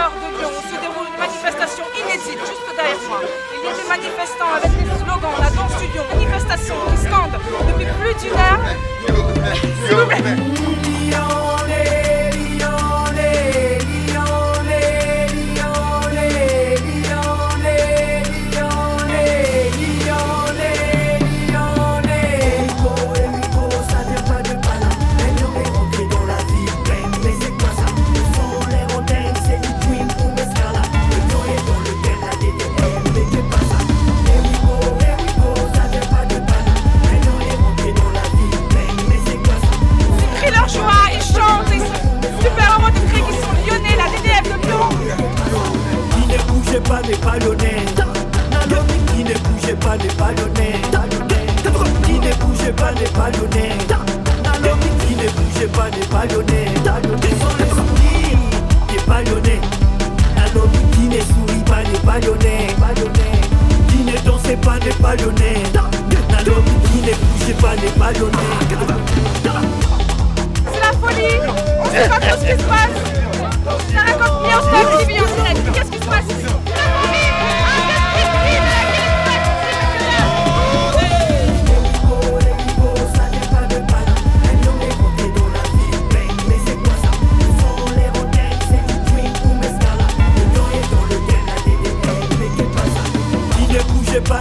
cœur de Lyon où se déroule une manifestation inédite juste derrière moi. Il y a des manifestants avec des slogans, la danse du lion, manifestation qui scandent depuis plus d'une heure. S'il vous plaît. N'est pas lyonnais. Qui ne bougeait pas n'est pas lyonnais. Qui ne bougeait pas n'est pas lyonnais. Qui ne bougeait pas n'est pas lyonnais. Qui n'est pas lyonnais. Qui ne sourit pas n'est pas lyonnais. Qui ne dansait pas n'est pas lyonnais. Qui ne bougeait pas n'est pas lyonnais. C'est la folie. On sait pas trop ce qui se passe. Ça raconte bien en TV en direct. Qu'est-ce qui se passe ici?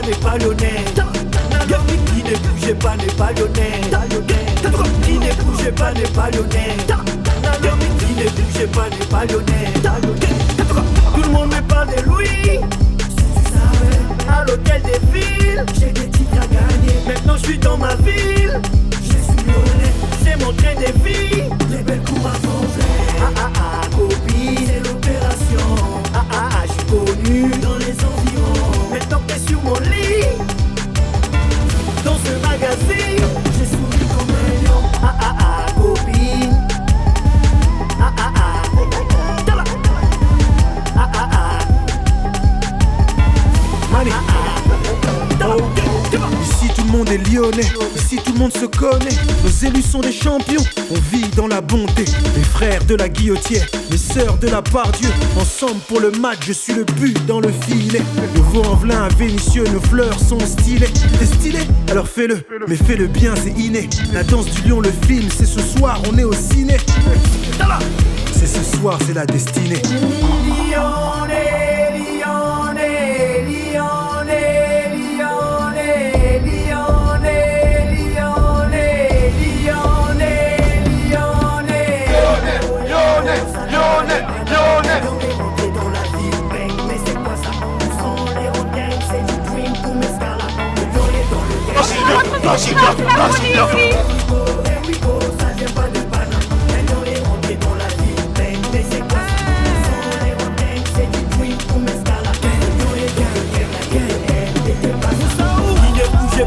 N'est pas lyonnais. Qui ne bougeait pas n'est pas lyonnais. Qui ne bougeait pas n'est pas lyonnais. Qui ne bougeait pas n'est pas lyonnais. Tout le monde me parle de Louis. À l'hôtel des villes, j'ai des titres à gagner. Maintenant je suis dans ma ville. Je suis lyonnais. C'est mon train de vie. Les belles cours à fond. Copine, c'est l'opération. Je suis connu dans les environs. Maintenant que t'es sur mon lit, dans ce magazine, j'ai souri comme un lion. Copine. Ici tout le monde est lyonnais, ici tout le monde se connaît. Nos élus sont des champions, on vit dans la bonté. Les frères de la guillotière, les sœurs de la Pardieu. Ensemble pour le match, je suis le but dans le filet. Le Vaux-en-Velin à Vénissieux, nos fleurs sont stylées. T'es stylé? Alors fais-le, mais fais-le bien, c'est inné. La danse du lion, le film, c'est ce soir, on est au ciné. C'est ce soir, c'est la destinée.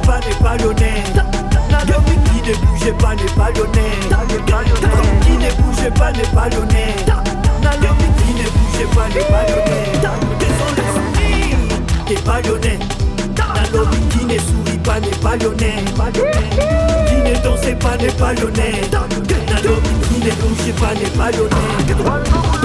Pas n'est pas lyonnais. Qui ne bougeait pas n'est pas lyonnais. Qui ne bougeait pas n'est pas lyonnais. Qui ne bougeait pas n'est pas lyonnais. T'es pas lyonnais. Qui ne sourit pas n'est pas lyonnais. Qui ne dansait pas n'est pas lyonnais. Qui ne bougeait pas n'est pas lyonnais.